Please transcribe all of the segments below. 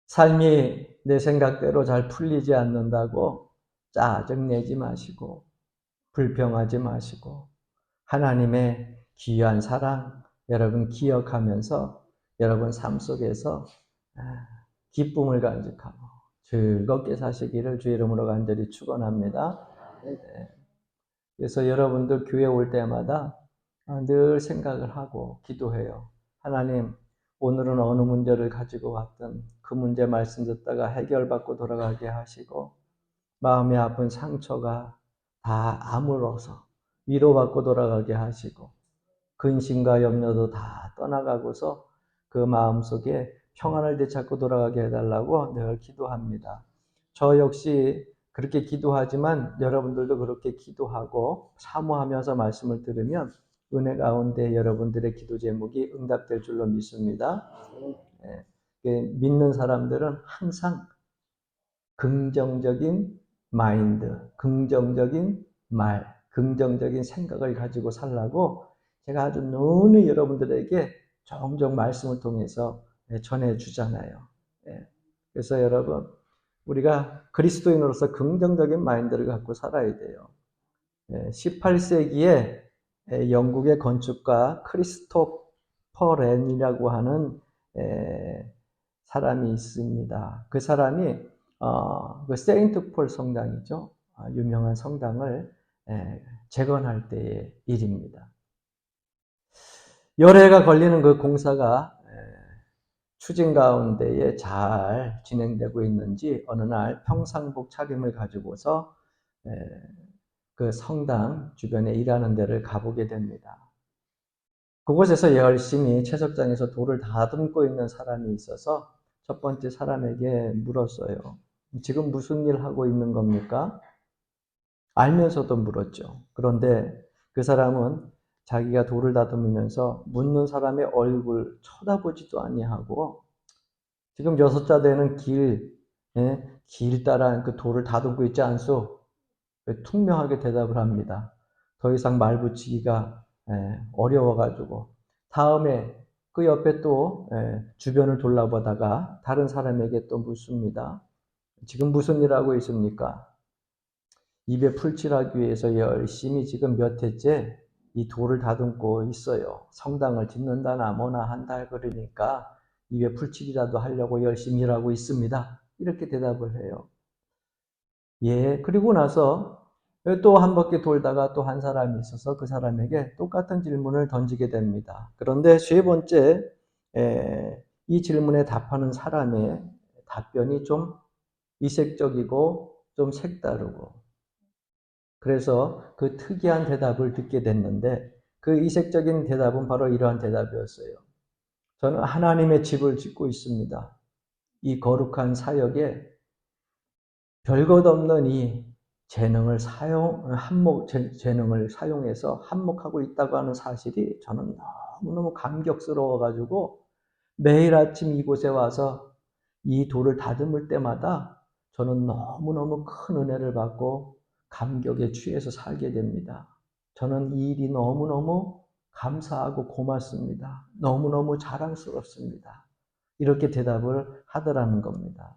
삶이 내 생각대로 잘 풀리지 않는다고 짜증내지 마시고 불평하지 마시고 하나님의 귀한 사랑 여러분 기억하면서 여러분 삶 속에서 기쁨을 간직하고 즐겁게 사시기를 주의 이름으로 간절히 축원합니다. 그래서 여러분들 교회 올 때마다 늘 생각을 하고 기도해요. 하나님, 오늘은 어느 문제를 가지고 왔든 그 문제 말씀 듣다가 해결받고 돌아가게 하시고 마음이 아픈 상처가 다 아물어서 위로받고 돌아가게 하시고 근심과 염려도 다 떠나가고서 그 마음속에 평안을 되찾고 돌아가게 해달라고 늘 기도합니다. 저 역시 그렇게 기도하지만 여러분들도 그렇게 기도하고 사모하면서 말씀을 들으면 은혜 가운데 여러분들의 기도 제목이 응답될 줄로 믿습니다. 믿는 사람들은 항상 긍정적인 마인드, 긍정적인 말, 긍정적인 생각을 가지고 살라고 제가 아주 늘 여러분들에게 종종 말씀을 통해서 전해주잖아요. 그래서 여러분, 우리가 그리스도인으로서 긍정적인 마인드를 갖고 살아야 돼요. 18세기에 영국의 건축가 크리스토퍼 렌이라고 하는 사람이 있습니다. 그 사람이 그 세인트 폴 성당이죠. 유명한 성당을 재건할 때의 일입니다. 열해가 걸리는 그 공사가 추진 가운데에 잘 진행되고 있는지 어느 날 평상복 차림을 가지고서 그 성당 주변에 일하는 데를 가보게 됩니다. 그곳에서 열심히 채석장에서 돌을 다듬고 있는 사람이 있어서 첫 번째 사람에게 물었어요. 지금 무슨 일 하고 있는 겁니까? 알면서도 물었죠. 그런데 그 사람은 자기가 돌을 다듬으면서 묻는 사람의 얼굴 쳐다보지도 아니하고 지금 6자 되는 길 따라 그 돌을 다듬고 있지 않소? 퉁명하게 대답을 합니다. 더 이상 말 붙이기가 어려워가지고 다음에 그 옆에 또 주변을 돌아보다가 다른 사람에게 또 묻습니다. 지금 무슨 일 하고 있습니까? 입에 풀칠하기 위해서 열심히 지금 몇 해째 이 돌을 다듬고 있어요. 성당을 짓는다나 뭐나 한다 그러니까 입에 풀칠이라도 하려고 열심히 일하고 있습니다. 이렇게 대답을 해요. 그리고 나서 또 한 바퀴 돌다가 또 한 사람이 있어서 그 사람에게 똑같은 질문을 던지게 됩니다. 그런데 세 번째 이 질문에 답하는 사람의 답변이 좀 이색적이고 좀 색다르고 그래서 그 특이한 대답을 듣게 됐는데 그 이색적인 대답은 바로 이러한 대답이었어요. 저는 하나님의 집을 짓고 있습니다. 이 거룩한 사역에 별것 없는 이 재능을 사용해서 한몫하고 있다고 하는 사실이 저는 너무너무 감격스러워가지고 매일 아침 이곳에 와서 이 돌을 다듬을 때마다 저는 너무너무 큰 은혜를 받고 감격에 취해서 살게 됩니다. 저는 이 일이 너무너무 감사하고 고맙습니다. 너무너무 자랑스럽습니다. 이렇게 대답을 하더라는 겁니다.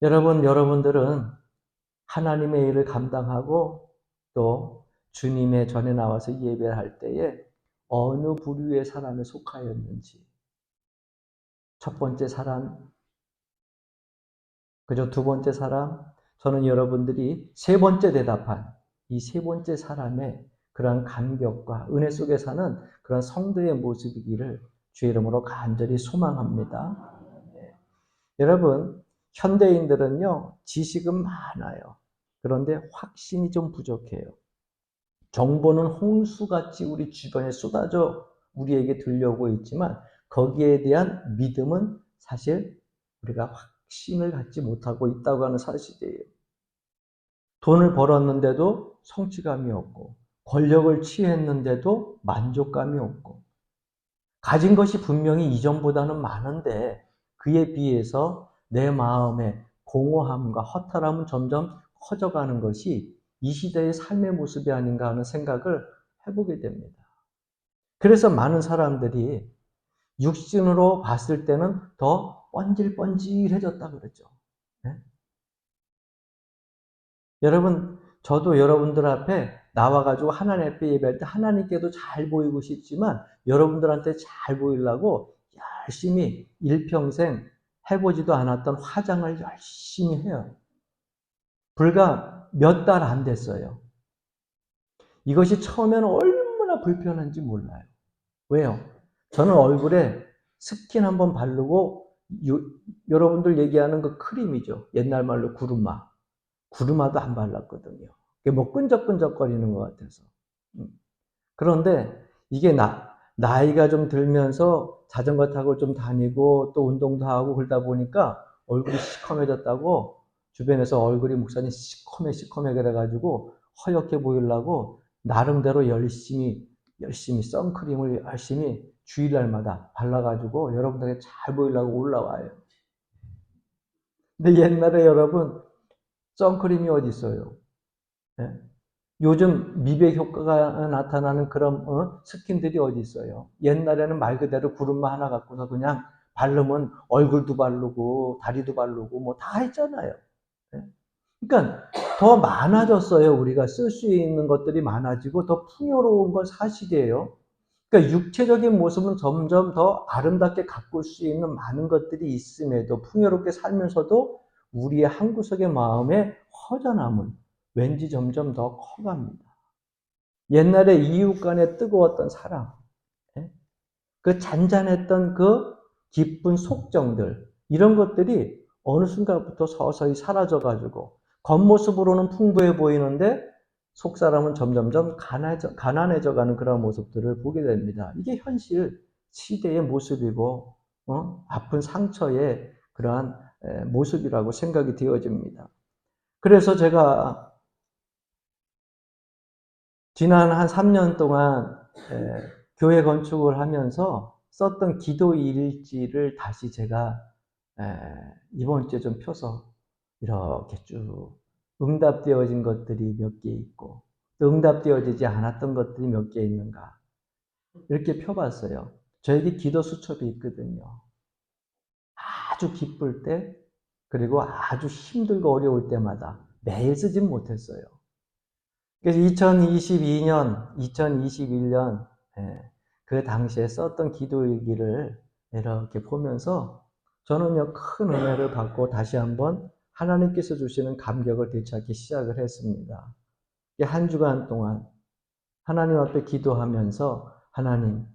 여러분들은 하나님의 일을 감당하고 또 주님의 전에 나와서 예배할 때에 어느 부류의 사람에 속하였는지 첫 번째 사람, 그저 두 번째 사람, 저는 여러분들이 세 번째 대답한 이 세 번째 사람의 그러한 감격과 은혜 속에 사는 그런 성도의 모습이기를 주의 이름으로 간절히 소망합니다. 여러분, 현대인들은요, 지식은 많아요. 그런데 확신이 좀 부족해요. 정보는 홍수같이 우리 주변에 쏟아져 우리에게 들려오고 있지만 거기에 대한 믿음은 사실 우리가 확신을 갖지 못하고 있다고 하는 사실이에요. 돈을 벌었는데도 성취감이 없고 권력을 취했는데도 만족감이 없고 가진 것이 분명히 이전보다는 많은데 그에 비해서 내 마음의 공허함과 허탈함은 점점 커져가는 것이 이 시대의 삶의 모습이 아닌가 하는 생각을 해보게 됩니다. 그래서 많은 사람들이 육신으로 봤을 때는 더 번질번질해졌다 그러죠. 네? 여러분, 저도 여러분들 앞에 나와가지고 하나님 앞에 예배할 때 하나님께도 잘 보이고 싶지만 여러분들한테 잘 보이려고 열심히 일평생 해보지도 않았던 화장을 열심히 해요. 불과 몇 달 안 됐어요. 이것이 처음에는 얼마나 불편한지 몰라요. 왜요? 저는 얼굴에 스킨 한번 바르고 여러분들 얘기하는 그 크림이죠. 옛날 말로 구루마. 구루마도 안 발랐거든요. 이게 뭐 끈적끈적거리는 것 같아서. 그런데 이게 나이가 좀 들면서 자전거 타고 좀 다니고 또 운동도 하고 그러다 보니까 얼굴이 시커매졌다고 주변에서 얼굴이 목사님 시커매 그래가지고 허옇게 보이려고 나름대로 열심히 선크림을 열심히 주일날마다 발라가지고 여러분들에게 잘 보이려고 올라와요. 근데 옛날에 여러분 선크림이 어디 있어요? 네? 요즘 미백 효과가 나타나는 그런 스킨들이 어디 있어요? 옛날에는 말 그대로 구름만 하나 갖고서 그냥 바르면 얼굴도 바르고 다리도 바르고 뭐 다 했잖아요. 네? 그러니까 더 많아졌어요. 우리가 쓸 수 있는 것들이 많아지고 더 풍요로운 건 사실이에요. 그러니까 육체적인 모습은 점점 더 아름답게 가꿀 수 있는 많은 것들이 있음에도 풍요롭게 살면서도 우리의 한구석의 마음의 허전함은 왠지 점점 더 커갑니다. 옛날에 이웃 간에 뜨거웠던 사랑, 그 잔잔했던 그 기쁜 속정들, 이런 것들이 어느 순간부터 서서히 사라져가지고 겉모습으로는 풍부해 보이는데 속 사람은 점점점 가난해져 가는 그런 모습들을 보게 됩니다. 이게 현실 시대의 모습이고 아픈 상처의 그러한 모습이라고 생각이 되어집니다. 그래서 제가 지난 한 3년 동안 교회 건축을 하면서 썼던 기도 일지를 다시 제가 이번 주에 좀 펴서 이렇게 쭉 응답되어진 것들이 몇 개 있고 또 응답되어지지 않았던 것들이 몇 개 있는가 이렇게 펴봤어요. 저에게 기도 수첩이 있거든요. 아주 기쁠 때 그리고 아주 힘들고 어려울 때마다 매일 쓰진 못했어요. 그래서 2022년, 2021년 그 당시에 썼던 기도일기를 이렇게 보면서 저는요 큰 은혜를 받고 다시 한번 하나님께서 주시는 감격을 되찾기 시작을 했습니다. 한 주간 동안 하나님 앞에 기도하면서 하나님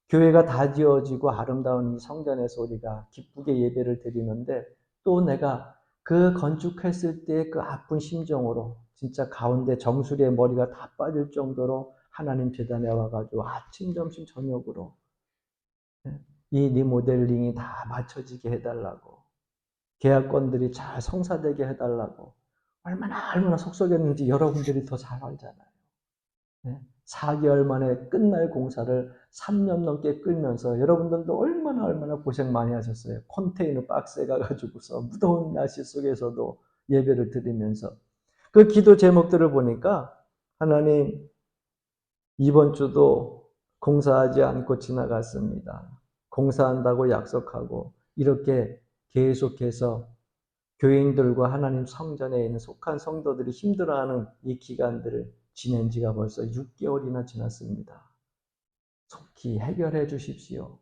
교회가 다 지어지고 아름다운 이 성전에서 우리가 기쁘게 예배를 드리는데 또 내가 그 건축했을 때의 그 아픈 심정으로 진짜 가운데 정수리에 머리가 다 빠질 정도로 하나님 재단에 와가지고 아침, 점심, 저녁으로 이 리모델링이 다 맞춰지게 해달라고 계약건들이 잘 성사되게 해달라고 얼마나 속썩였는지 여러분들이 더 잘 알잖아요. 4개월 만에 끝날 공사를 3년 넘게 끌면서 여러분들도 얼마나 고생 많이 하셨어요. 컨테이너 박스에 가가지고서 무더운 날씨 속에서도 예배를 드리면서 그 기도 제목들을 보니까 하나님 이번 주도 공사하지 않고 지나갔습니다. 공사한다고 약속하고 이렇게 계속해서 교인들과 하나님 성전에 있는 속한 성도들이 힘들어하는 이 기간들을 지낸 지가 벌써 6개월이나 지났습니다. 속히 해결해 주십시오.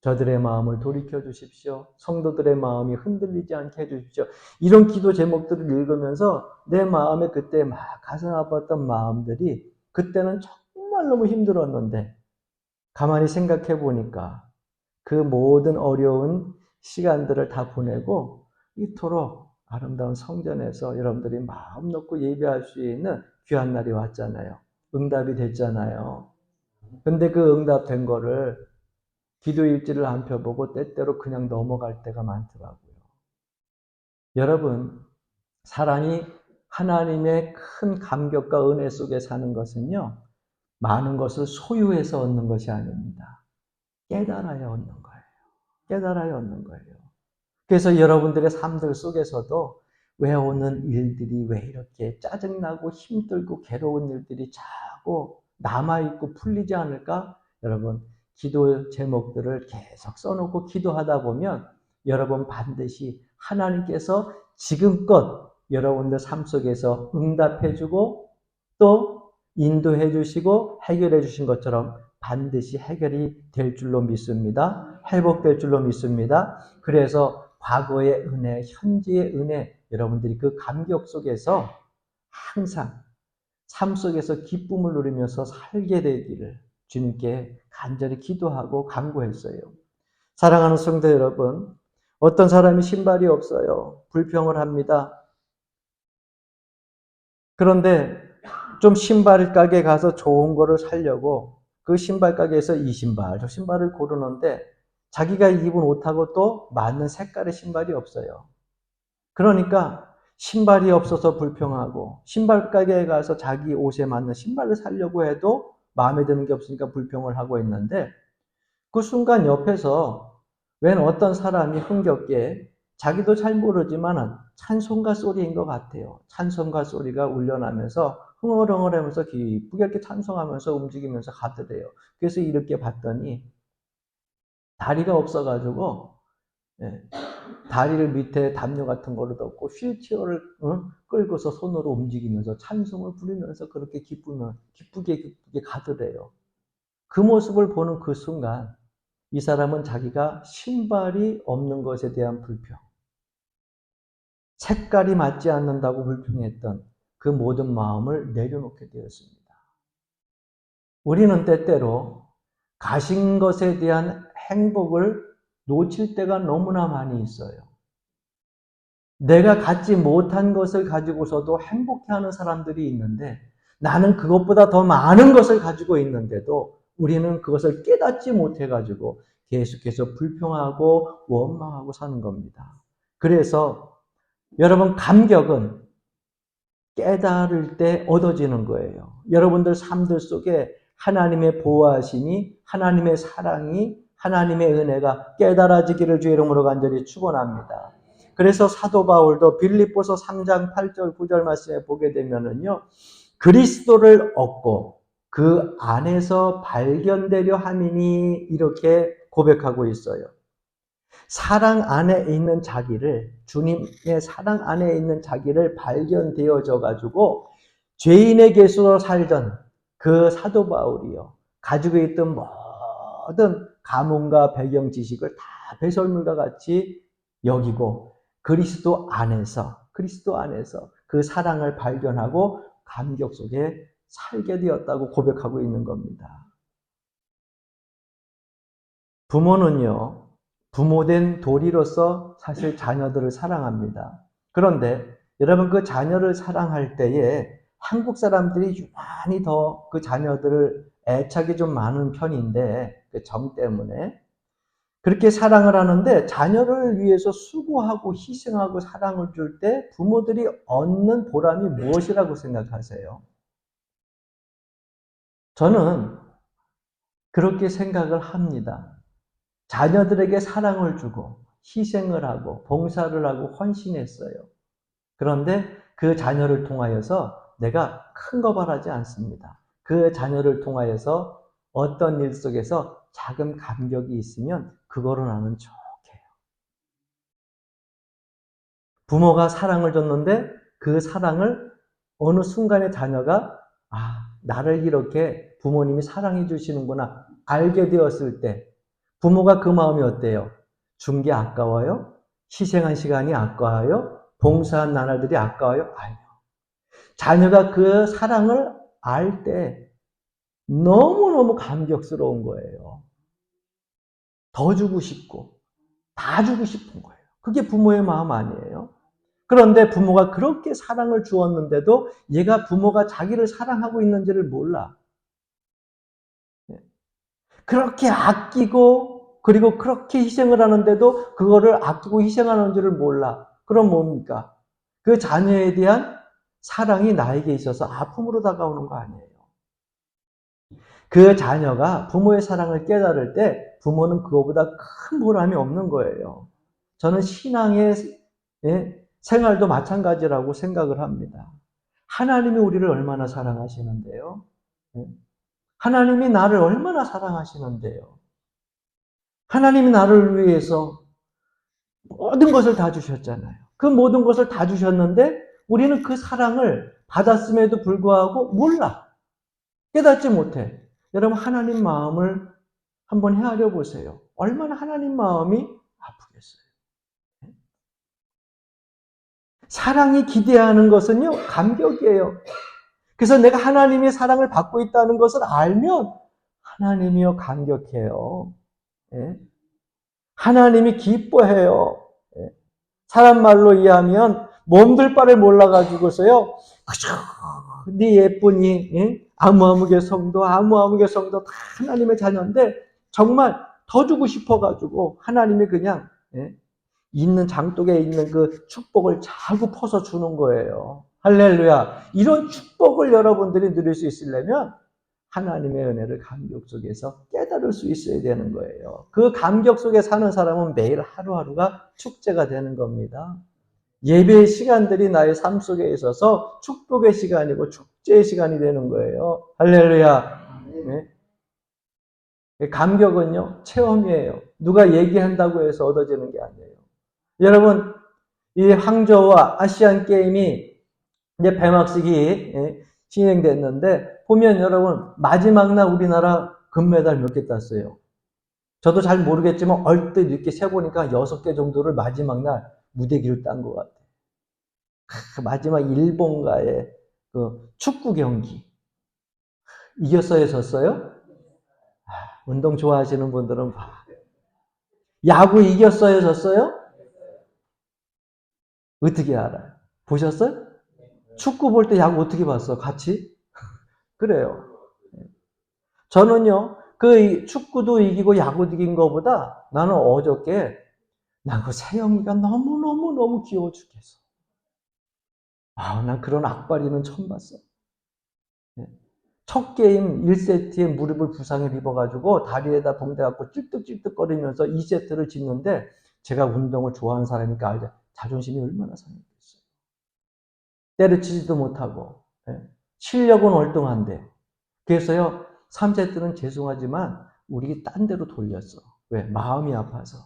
저들의 마음을 돌이켜 주십시오. 성도들의 마음이 흔들리지 않게 해 주십시오. 이런 기도 제목들을 읽으면서 내 마음에 그때 막 가슴 아팠던 마음들이 그때는 정말 너무 힘들었는데 가만히 생각해 보니까 그 모든 어려운 시간들을 다 보내고 이토록 아름다운 성전에서 여러분들이 마음 놓고 예배할 수 있는 귀한 날이 왔잖아요. 응답이 됐잖아요. 근데 그 응답된 거를 기도 일지를 안 펴보고 때때로 그냥 넘어갈 때가 많더라고요. 여러분, 사람이 하나님의 큰 감격과 은혜 속에 사는 것은요, 많은 것을 소유해서 얻는 것이 아닙니다. 깨달아야 얻는 거예요. 깨달아야 얻는 거예요. 그래서 여러분들의 삶들 속에서도 왜 오는 일들이 왜 이렇게 짜증나고 힘들고 괴로운 일들이 자꾸 남아있고 풀리지 않을까? 여러분, 기도 제목들을 계속 써놓고 기도하다 보면 여러분 반드시 하나님께서 지금껏 여러분들 삶 속에서 응답해 주고 또 인도해 주시고 해결해 주신 것처럼 반드시 해결이 될 줄로 믿습니다. 회복될 줄로 믿습니다. 그래서 과거의 은혜, 현재의 은혜, 여러분들이 그 감격 속에서 항상 삶 속에서 기쁨을 누리면서 살게 되기를 주님께 간절히 기도하고 간구했어요. 사랑하는 성도 여러분, 어떤 사람이 신발이 없어요. 불평을 합니다. 그런데 좀 신발 가게 가서 좋은 거를 사려고 그 신발 가게에서 이 신발, 저 신발을 고르는데 자기가 입은 옷하고 또 맞는 색깔의 신발이 없어요. 그러니까 신발이 없어서 불평하고 신발 가게에 가서 자기 옷에 맞는 신발을 사려고 해도 마음에 드는 게 없으니까 불평을 하고 있는데 그 순간 옆에서 웬 어떤 사람이 흥겹게 자기도 잘 모르지만 찬송가 소리인 것 같아요. 찬송가 소리가 울려나면서 흥얼흥얼하면서 기쁘게 이렇게 찬송하면서 움직이면서 가더래요. 그래서 이렇게 봤더니 다리가 없어가지고 다리를 밑에 담요 같은 거로 덮고 휠체어를 끌고서 손으로 움직이면서 찬송을 부르면서 그렇게 기쁘게 가더래요. 그 모습을 보는 그 순간 이 사람은 자기가 신발이 없는 것에 대한 불평, 색깔이 맞지 않는다고 불평했던 그 모든 마음을 내려놓게 되었습니다. 우리는 때때로 가진 것에 대한 행복을 놓칠 때가 너무나 많이 있어요. 내가 갖지 못한 것을 가지고서도 행복해하는 사람들이 있는데 나는 그것보다 더 많은 것을 가지고 있는데도 우리는 그것을 깨닫지 못해가지고 계속해서 불평하고 원망하고 사는 겁니다. 그래서 여러분 감격은 깨달을 때 얻어지는 거예요. 여러분들 삶들 속에 하나님의 보호하심이, 하나님의 사랑이, 하나님의 은혜가 깨달아지기를 주의 이름으로 간절히 축원합니다. 그래서 사도 바울도 빌립보서 3장 8절 9절 말씀에 보게 되면은요. 그리스도를 얻고 그 안에서 발견되려 함이니 이렇게 고백하고 있어요. 사랑 안에 있는 자기를 주님의 사랑 안에 있는 자기를 발견되어져 가지고 죄인의 계수로 살던 그 사도 바울이요. 가지고 있던 모든 가문과 배경 지식을 다 배설물과 같이 여기고 그리스도 안에서 그 사랑을 발견하고 감격 속에 살게 되었다고 고백하고 있는 겁니다. 부모는요, 부모된 도리로서 사실 자녀들을 사랑합니다. 그런데 여러분 그 자녀를 사랑할 때에 한국 사람들이 유난히 더 그 자녀들을 애착이 좀 많은 편인데 그 정 때문에 그렇게 사랑을 하는데 자녀를 위해서 수고하고 희생하고 사랑을 줄 때 부모들이 얻는 보람이 무엇이라고 생각하세요? 저는 그렇게 생각을 합니다. 자녀들에게 사랑을 주고 희생을 하고 봉사를 하고 헌신했어요. 그런데 그 자녀를 통하여서 내가 큰 거 바라지 않습니다. 그 자녀를 통하여서 어떤 일 속에서 작은 감격이 있으면 그거로 나는 족해요. 부모가 사랑을 줬는데 그 사랑을 어느 순간에 자녀가 나를 이렇게 부모님이 사랑해 주시는구나 알게 되었을 때 부모가 그 마음이 어때요? 준 게 아까워요? 희생한 시간이 아까워요? 봉사한 나날들이 아까워요? 아니요. 자녀가 그 사랑을 알 때 너무너무 감격스러운 거예요. 더 주고 싶고 다 주고 싶은 거예요. 그게 부모의 마음 아니에요? 그런데 부모가 그렇게 사랑을 주었는데도 얘가 부모가 자기를 사랑하고 있는지를 몰라. 그렇게 아끼고 그리고 그렇게 희생을 하는데도 그거를 아끼고 희생하는 줄을 몰라. 그럼 뭡니까? 그 자녀에 대한 사랑이 나에게 있어서 아픔으로 다가오는 거 아니에요. 그 자녀가 부모의 사랑을 깨달을 때 부모는 그거보다 큰 보람이 없는 거예요. 저는 신앙의 생활도 마찬가지라고 생각을 합니다. 하나님이 우리를 얼마나 사랑하시는데요. 하나님이 나를 얼마나 사랑하시는데요. 하나님이 나를 위해서 모든 것을 다 주셨잖아요. 그 모든 것을 다 주셨는데 우리는 그 사랑을 받았음에도 불구하고 몰라. 깨닫지 못해. 여러분 하나님 마음을 한번 헤아려 보세요. 얼마나 하나님 마음이 아프겠어요. 사랑이 기대하는 것은요, 감격이에요. 그래서 내가 하나님의 사랑을 받고 있다는 것을 알면 하나님이요 감격해요. 예? 하나님이 기뻐해요. 예? 사람 말로 이해하면 몸둘 바를 몰라가지고서요, 그저 네 예쁜이 예? 아무아무개 성도 다 하나님의 자녀인데 정말 더 주고 싶어가지고 하나님이 그냥 예? 있는 장독에 있는 그 축복을 자꾸 퍼서 주는 거예요. 할렐루야. 이런 축복을 여러분들이 누릴 수 있으려면 하나님의 은혜를 감격 속에서 깨달을 수 있어야 되는 거예요. 그 감격 속에 사는 사람은 매일 하루하루가 축제가 되는 겁니다. 예배의 시간들이 나의 삶 속에 있어서 축복의 시간이고 축제의 시간이 되는 거예요. 할렐루야. 네. 감격은요, 체험이에요. 누가 얘기한다고 해서 얻어지는 게 아니에요. 여러분, 이 항저우와 아시안 게임이 이제 폐막식이 진행됐는데 보면 여러분 마지막 날 우리나라 금메달 몇 개 땄어요. 저도 잘 모르겠지만 얼핏 이렇게 세보니까 6개 정도를 마지막 날 무대기로 딴 것 같아요. 마지막 일본과의 그 축구 경기 이겼어요, 졌어요? 운동 좋아하시는 분들은 봐. 야구 이겼어요, 졌어요? 어떻게 알아요? 보셨어요? 축구 볼 때 야구 어떻게 봤어? 같이? 그래요. 저는요, 그 축구도 이기고 야구도 이긴 것보다 나는 어저께 난 그 세영이가 너무너무너무 귀여워 죽겠어. 난 그런 악바리는 처음 봤어. 첫 게임 1세트에 무릎을 부상을 입어가지고 다리에다 봉대 갖고 찔뚝찔뚝거리면서 2세트를 짓는데 제가 운동을 좋아하는 사람이니까 알죠. 자존심이 얼마나 상했겠어요. 때려치지도 못하고 실력은 월등한데 그래서요 3세트는 죄송하지만 우리 딴 데로 돌렸어. 왜? 마음이 아파서.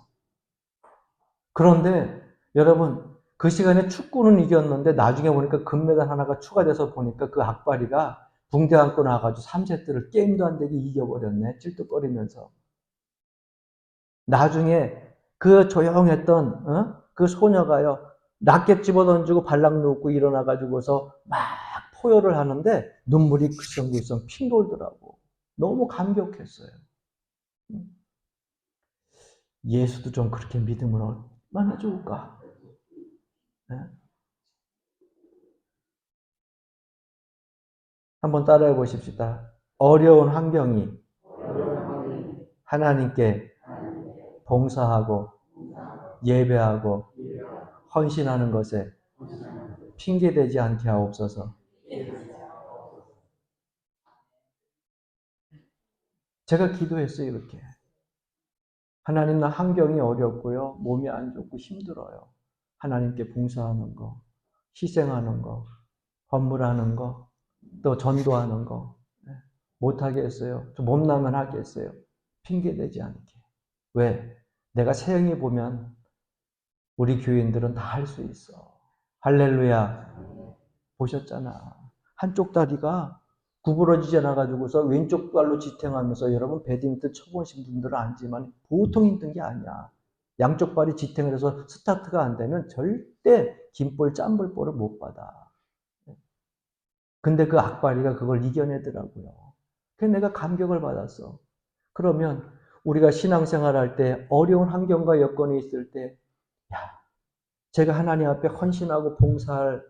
그런데 여러분 그 시간에 축구는 이겼는데 나중에 보니까 금메달 하나가 추가돼서 보니까 그 악바리가 붕대 안고 나가지고 3세트를 게임도 안 되게 이겨버렸네. 찔뚝거리면서. 나중에 그 조용했던 그 소녀가요. 라켓 집어던지고 발락 놓고 일어나가지고서 막 포효를 하는데 눈물이 글썽글썽 핑 돌더라고. 너무 감격했어요. 예수도 좀 그렇게 믿으면 얼마나 좋을까? 네? 한번 따라해 보십시다. 어려운 환경이 하나님께 봉사하고 예배하고 헌신하는 것에 핑계되지 않게 하옵소서. 제가 기도했어요, 이렇게. 하나님, 나 환경이 어렵고요. 몸이 안 좋고 힘들어요. 하나님께 봉사하는 거, 희생하는 거, 헌물하는 거, 또 전도하는 거. 못하겠어요. 좀 몸나면 하겠어요. 핑계대지 않게. 왜? 내가 세영이 보면 우리 교인들은 다 할 수 있어. 할렐루야. 보셨잖아. 한쪽 다리가 구부러지지 않아가지고서 왼쪽 발로 지탱하면서 여러분 배드민턴 쳐보신 분들은 알지만 보통 힘든 게 아니야. 양쪽 발이 지탱을 해서 스타트가 안 되면 절대 긴볼, 짠볼볼을 못 받아. 근데 그 악바리가 그걸 이겨내더라고요. 그래서 내가 감격을 받았어. 그러면 우리가 신앙생활 할 때 어려운 환경과 여건이 있을 때, 야, 제가 하나님 앞에 헌신하고 봉사할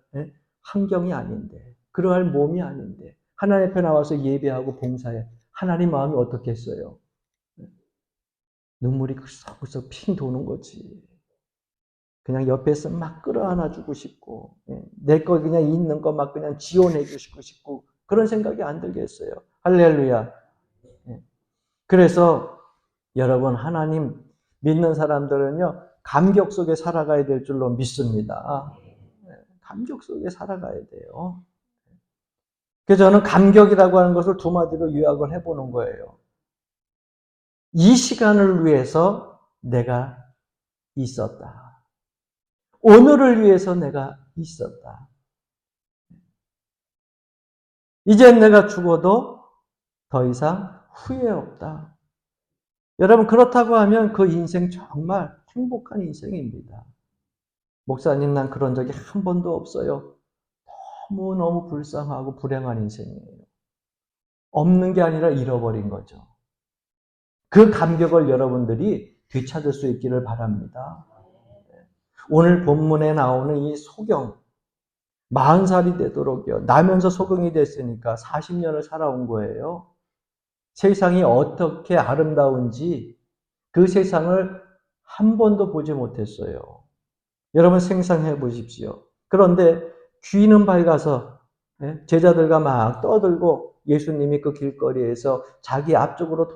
환경이 아닌데, 그러할 몸이 아닌데, 하나님 앞에 나와서 예배하고 봉사해. 하나님 마음이 어떻겠어요? 눈물이 글썩글썩 핑 도는 거지. 그냥 옆에서 막 끌어안아주고 싶고, 내 거 그냥 있는 거 막 그냥 지원해주고 싶고, 그런 생각이 안 들겠어요. 할렐루야. 그래서 여러분, 하나님 믿는 사람들은요, 감격 속에 살아가야 될 줄로 믿습니다. 감격 속에 살아가야 돼요. 그래서 저는 감격이라고 하는 것을 두 마디로 요약을 해보는 거예요. 이 시간을 위해서 내가 있었다. 오늘을 위해서 내가 있었다. 이젠 내가 죽어도 더 이상 후회 없다. 여러분, 그렇다고 하면 그 인생 정말 행복한 인생입니다. 목사님, 난 그런 적이 한 번도 없어요. 너무너무 불쌍하고 불행한 인생이에요. 없는 게 아니라 잃어버린 거죠. 그 감격을 여러분들이 되찾을 수 있기를 바랍니다. 오늘 본문에 나오는 이 소경, 40살이 되도록요. 나면서 소경이 됐으니까 40년을 살아온 거예요. 세상이 어떻게 아름다운지 그 세상을 한 번도 보지 못했어요. 여러분 생각해 보십시오. 그런데 귀는 밝아서 제자들과 막 떠들고 예수님이 그 길거리에서 자기 앞쪽으로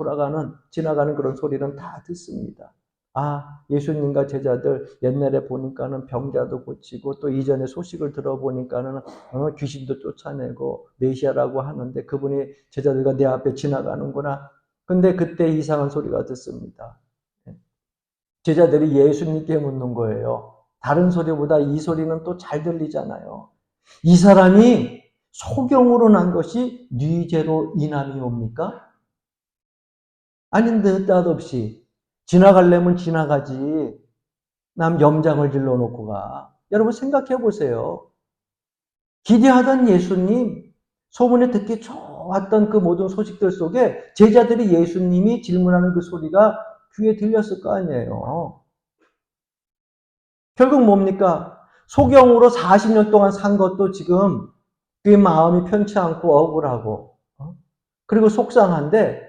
지나가는 그런 소리는 다 듣습니다. 아, 예수님과 제자들 옛날에 보니까는 병자도 고치고 또 이전에 소식을 들어보니까는 귀신도 쫓아내고 메시아라고 하는데 그분이 제자들과 내 앞에 지나가는구나. 근데 그때 이상한 소리가 듣습니다. 제자들이 예수님께 묻는 거예요. 다른 소리보다 이 소리는 또 잘 들리잖아요. 이 사람이 소경으로 난 것이 뉘제로 인함이옵니까? 아니 느닷없이 지나가려면 지나가지. 남 염장을 질러놓고 가. 여러분 생각해 보세요. 기대하던 예수님, 소문에 듣기 좋았던 그 모든 소식들 속에 제자들이 예수님이 질문하는 그 소리가 귀에 들렸을 거 아니에요. 결국 뭡니까? 소경으로 40년 동안 산 것도 지금 그 마음이 편치 않고 억울하고 그리고 속상한데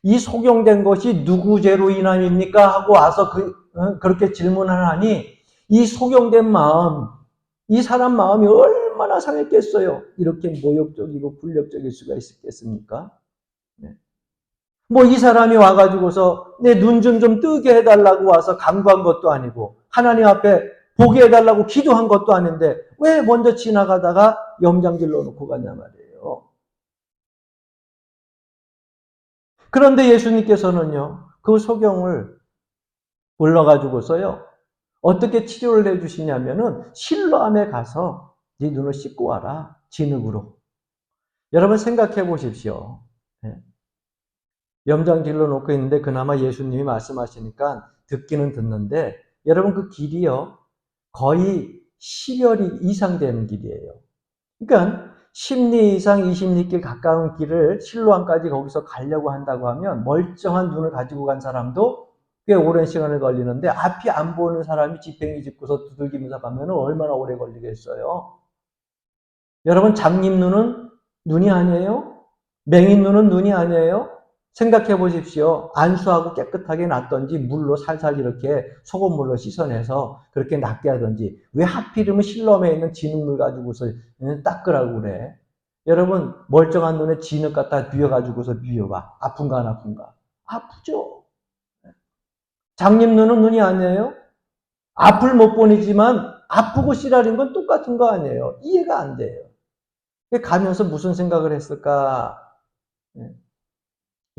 이 소경된 것이 누구 죄로 인함입니까? 하고 와서 그렇게 질문하니 이 소경된 마음, 이 사람 마음이 얼마나 상했겠어요? 이렇게 모욕적이고 굴욕적일 수가 있겠습니까? 뭐 이 사람이 와가지고서 내 눈 좀 뜨게 해달라고 와서 간구한 것도 아니고 하나님 앞에 보게 해달라고 기도한 것도 아닌데 왜 먼저 지나가다가 염장질러 놓고 갔냐 말이에요. 그런데 예수님께서는요, 그 소경을 불러가지고서요, 어떻게 치료를 해주시냐면은 실로암에 가서 네 눈을 씻고 와라. 진흙으로. 여러분 생각해 보십시오. 염장 질러 놓고 있는데 그나마 예수님이 말씀하시니까 듣기는 듣는데 여러분 그 길이요, 거의 10여리 이상 되는 길이에요. 그러니까 10리 이상 20리 길 가까운 길을 실로암까지 거기서 가려고 한다고 하면 멀쩡한 눈을 가지고 간 사람도 꽤 오랜 시간을 걸리는데 앞이 안 보이는 사람이 지팽이 짚고서 두들기면서 가면 얼마나 오래 걸리겠어요. 여러분 장님 눈은 눈이 아니에요? 맹인 눈은 눈이 아니에요? 생각해 보십시오. 안수하고 깨끗하게 놨던지 물로 살살 이렇게 소금물로 씻어내서 그렇게 낫게 하든지 왜 하필이면 실로암에 있는 진흙물 가지고서 닦으라고 그래. 여러분 멀쩡한 눈에 진흙 갖다 비워가지고서 비워봐. 아픈가 안 아픈가? 아프죠. 장님 눈은 눈이 아니에요? 앞을 못 보이지만 아프고 씨라린 건 똑같은 거 아니에요. 이해가 안 돼요. 가면서 무슨 생각을 했을까?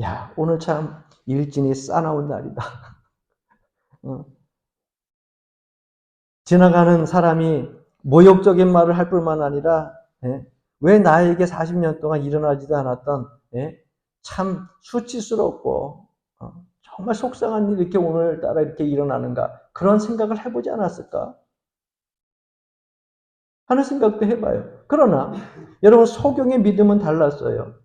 야, 오늘 참 일진이 싸나운 날이다. 지나가는 사람이 모욕적인 말을 할 뿐만 아니라 왜 나에게 40년 동안 일어나지도 않았던 참 수치스럽고 정말 속상한 일이 이렇게 오늘따라 이렇게 일어나는가 그런 생각을 해보지 않았을까 하는 생각도 해봐요. 그러나 여러분 소경의 믿음은 달랐어요.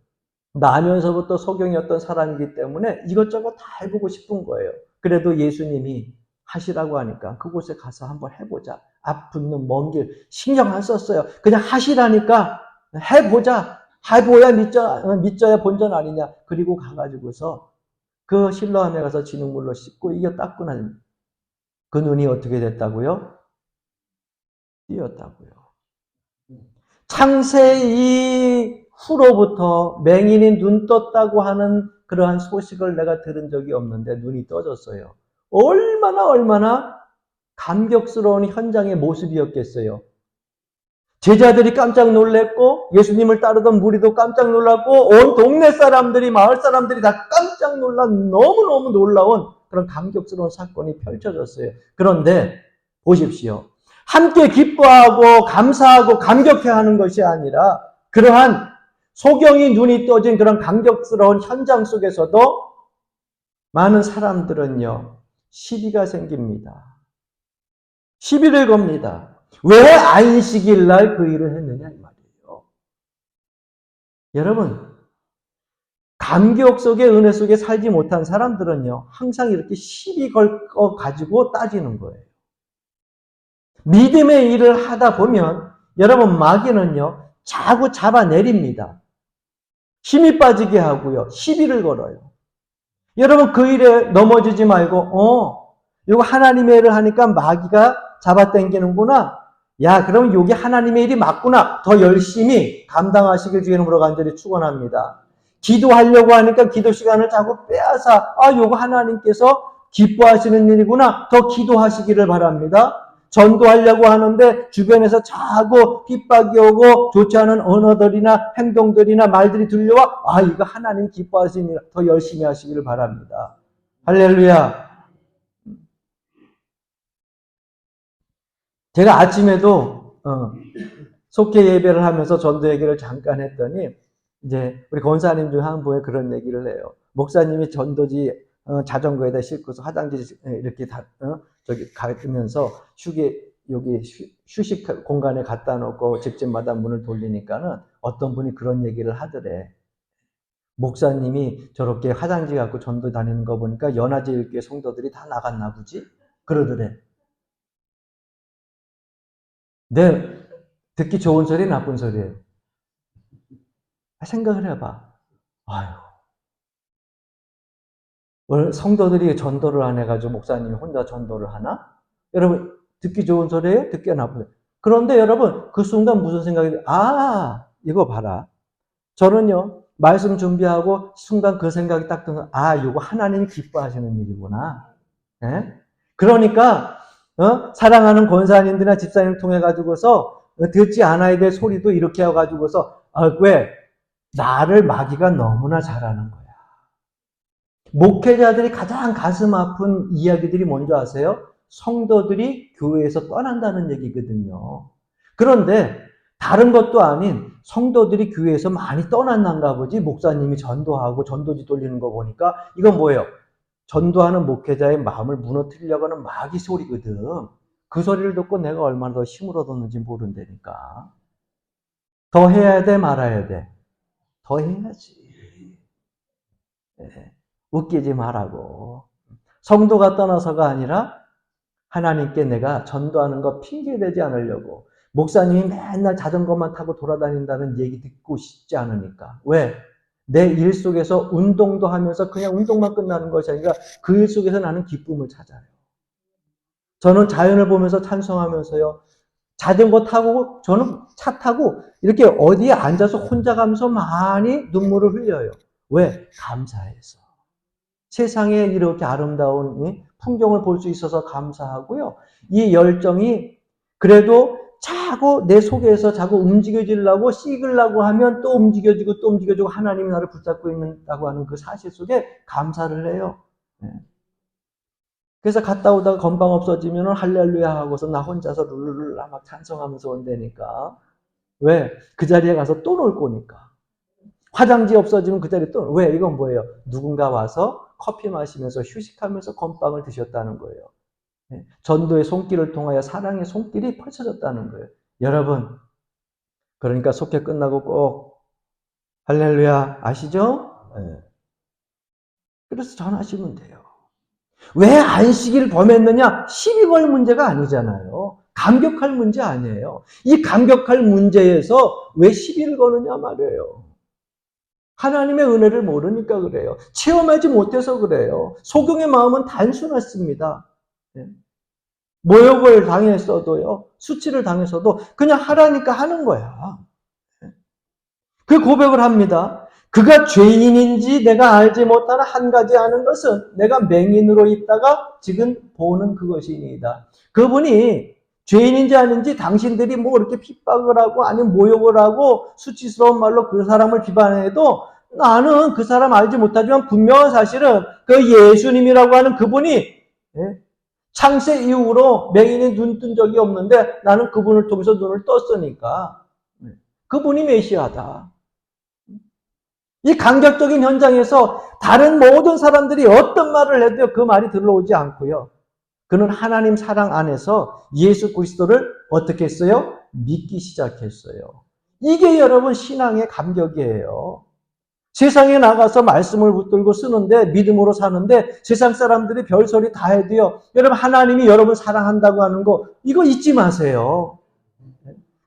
나면서부터 소경이었던 사람이기 때문에 이것저것 다 해보고 싶은 거예요. 그래도 예수님이 하시라고 하니까 그곳에 가서 한번 해보자. 앞 붙는 먼 길 신경 안 썼어요. 그냥 하시라니까 해보자. 해보야 믿져야 본전 아니냐. 그리고 가가지고서 그 실로암에 가서 진흙물로 씻고 이겨 닦고 나니 그 눈이 어떻게 됐다고요? 띄었다고요. 창세 후로부터 맹인이 눈 떴다고 하는 그러한 소식을 내가 들은 적이 없는데 눈이 떠졌어요. 얼마나 감격스러운 현장의 모습이었겠어요. 제자들이 깜짝 놀랐고 예수님을 따르던 무리도 깜짝 놀랐고 온 동네 사람들이 마을 사람들이 다 깜짝 놀라 너무너무 놀라운 그런 감격스러운 사건이 펼쳐졌어요. 그런데 보십시오. 함께 기뻐하고 감사하고 감격해하는 것이 아니라 그러한 소경이 눈이 떠진 그런 감격스러운 현장 속에서도 많은 사람들은요, 시비가 생깁니다. 시비를 겁니다. 왜 안식일 날 그 일을 했느냐 이 말이에요. 여러분, 감격 속에 은혜 속에 살지 못한 사람들은요, 항상 이렇게 시비 걸 거 가지고 따지는 거예요. 믿음의 일을 하다 보면 여러분 마귀는요, 자꾸 잡아내립니다. 힘이 빠지게 하고요, 시비를 걸어요. 여러분 그 일에 넘어지지 말고 이거 하나님의 일을 하니까 마귀가 잡아당기는구나. 야, 그럼 이게 하나님의 일이 맞구나. 더 열심히 감당하시길 주의 이름으로 간절히 축원합니다. 기도하려고 하니까 기도 시간을 자꾸 빼앗아. 요거 하나님께서 기뻐하시는 일이구나. 더 기도하시기를 바랍니다. 전도하려고 하는데 주변에서 자꾸 핍박이 오고 좋지 않은 언어들이나 행동들이나 말들이 들려와. 이거 하나님 기뻐하시는 일, 더 열심히 하시기를 바랍니다. 할렐루야. 제가 아침에도 속회 예배를 하면서 전도 얘기를 잠깐 했더니 이제 우리 권사님 중 한 분이 그런 얘기를 해요. 목사님이 전도지 자전거에다 싣고서 화장지 이렇게 저기 가면서 여기 휴식 공간에 갖다 놓고 집집마다 문을 돌리니까는 어떤 분이 그런 얘기를 하더래. 목사님이 저렇게 화장지 갖고 전도 다니는 거 보니까 연화제일교회 성도들이 다 나갔나 보지? 그러더래. 네, 듣기 좋은 소리, 나쁜 소리예요. 생각을 해봐. 성도들이 전도를 안 해가지고 목사님이 혼자 전도를 하나? 여러분, 듣기 좋은 소리예요? 듣기 나쁜 소리예요? 그런데 여러분, 그 순간 무슨 생각이 들어요? 이거 봐라. 저는요, 말씀 준비하고 순간 그 생각이 딱 드는, 이거 하나님이 기뻐하시는 일이구나. 예? 그러니까, 사랑하는 권사님들이나 집사님을 통해가지고서 듣지 않아야 될 소리도 이렇게 해가지고서, 왜? 나를 마귀가 너무나 잘하는 거야. 목회자들이 가장 가슴 아픈 이야기들이 뭔지 아세요? 성도들이 교회에서 떠난다는 얘기거든요. 그런데 다른 것도 아닌 성도들이 교회에서 많이 떠났는가 보지 목사님이 전도하고 전도지 돌리는 거 보니까 이건 뭐예요? 전도하는 목회자의 마음을 무너뜨리려고 하는 마귀 소리거든. 그 소리를 듣고 내가 얼마나 더 힘을 얻었는지 모른다니까. 더 해야 돼, 말아야 돼? 더 해야지. 네. 웃기지 말라고. 성도가 떠나서가 아니라 하나님께 내가 전도하는 거 핑계대지 않으려고. 목사님이 맨날 자전거만 타고 돌아다닌다는 얘기 듣고 싶지 않으니까. 왜? 내 일 속에서 운동도 하면서 그냥 운동만 끝나는 것이 아니라 그 일 속에서 나는 기쁨을 찾아요. 저는 자연을 보면서 찬송하면서요. 자전거 타고 저는 차 타고 이렇게 어디에 앉아서 혼자 가면서 많이 눈물을 흘려요. 왜? 감사해서. 세상에 이렇게 아름다운 풍경을 볼 수 있어서 감사하고요. 이 열정이 그래도 자꾸 내 속에서 자꾸 움직여지려고 씻으려고 하면 또 움직여지고 또 움직여지고 하나님이 나를 붙잡고 있다고 하는 그 사실 속에 감사를 해요. 그래서 갔다 오다가 건방 없어지면 할렐루야 하고서 나 혼자서 룰루룰라 막 찬송하면서 온다니까. 왜? 그 자리에 가서 또 놀 거니까. 화장지 없어지면 그 자리에 또, 왜? 이건 뭐예요? 누군가 와서 커피 마시면서 휴식하면서 건빵을 드셨다는 거예요. 전도의 손길을 통하여 사랑의 손길이 펼쳐졌다는 거예요. 여러분, 그러니까 속회 끝나고 꼭 할렐루야 아시죠? 네. 그래서 전하시면 돼요. 왜 안식일을 범했느냐? 시비 걸 문제가 아니잖아요. 감격할 문제 아니에요. 이 감격할 문제에서 왜 시비를 거느냐 말이에요. 하나님의 은혜를 모르니까 그래요. 체험하지 못해서 그래요. 소경의 마음은 단순했습니다. 모욕을 당했어도요, 수치를 당했어도 그냥 하라니까 하는 거야. 그 고백을 합니다. 그가 죄인인지 내가 알지 못하는 한 가지 아는 것은 내가 맹인으로 있다가 지금 보는 그것이니이다. 그분이 죄인인지 아닌지 당신들이 뭐 이렇게 핍박을 하고 아니면 모욕을 하고 수치스러운 말로 그 사람을 비판해도 나는 그 사람 알지 못하지만 분명한 사실은 그 예수님이라고 하는 그분이 창세 이후로 맹인이 눈 뜬 적이 없는데 나는 그분을 통해서 눈을 떴으니까 그분이 메시아다. 이 감격적인 현장에서 다른 모든 사람들이 어떤 말을 해도 그 말이 들러오지 않고요. 그는 하나님 사랑 안에서 예수 그리스도를 어떻게 했어요? 믿기 시작했어요. 이게 여러분 신앙의 감격이에요. 세상에 나가서 말씀을 붙들고 쓰는데 믿음으로 사는데 세상 사람들이 별소리 다 해도요. 여러분 하나님이 여러분 사랑한다고 하는 거 이거 잊지 마세요.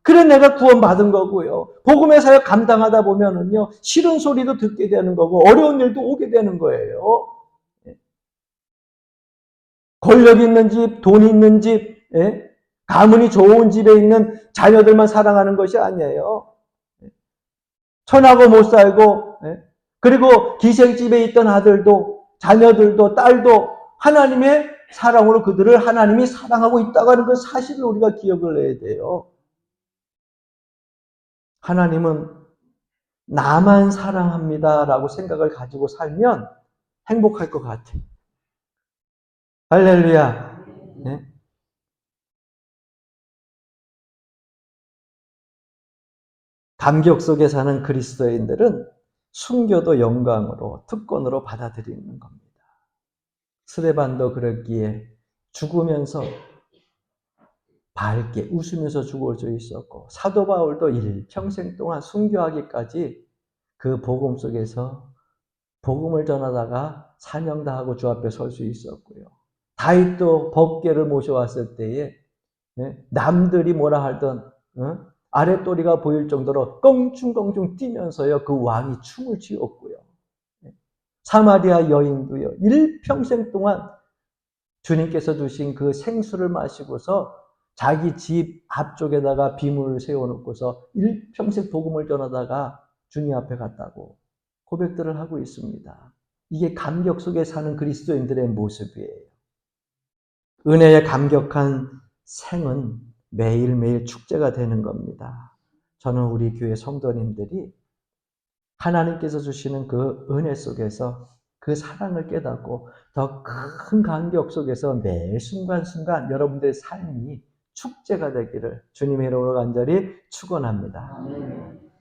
그래 내가 구원받은 거고요. 복음의 사역 감당하다 보면은요. 싫은 소리도 듣게 되는 거고 어려운 일도 오게 되는 거예요. 권력 있는 집, 돈 있는 집, 가문이 좋은 집에 있는 자녀들만 사랑하는 것이 아니에요. 천하고 못 살고 그리고 기생집에 있던 아들도 자녀들도 딸도 하나님의 사랑으로 그들을 하나님이 사랑하고 있다고 하는 그 사실을 우리가 기억을 해야 돼요. 하나님은 나만 사랑합니다라고 생각을 가지고 살면 행복할 것 같아요. 할렐루야. 네? 감격 속에 사는 그리스도인들은 순교도 영광으로 특권으로 받아들이는 겁니다. 스데반도 그랬기에 죽으면서 밝게 웃으면서 죽을 수 있었고 사도 바울도 일평생 동안 순교하기까지 그 복음 속에서 복음을 전하다가 사명 다하고 주 앞에 설 수 있었고요. 다윗도 법궤를 모셔왔을 때에 남들이 뭐라 하던 아랫도리가 보일 정도로 껑충껑충 뛰면서요 그 왕이 춤을 추었고요. 사마리아 여인도요 일평생 동안 주님께서 주신 그 생수를 마시고서 자기 집 앞쪽에다가 비문을 세워놓고서 일평생 복음을 전하다가 주님 앞에 갔다고 고백들을 하고 있습니다. 이게 감격 속에 사는 그리스도인들의 모습이에요. 은혜의 감격한 생은 매일매일 축제가 되는 겁니다. 저는 우리 교회 성도님들이 하나님께서 주시는 그 은혜 속에서 그 사랑을 깨닫고 더 큰 감격 속에서 매 순간순간 여러분들의 삶이 축제가 되기를 주님의 이름으로 간절히 축원합니다.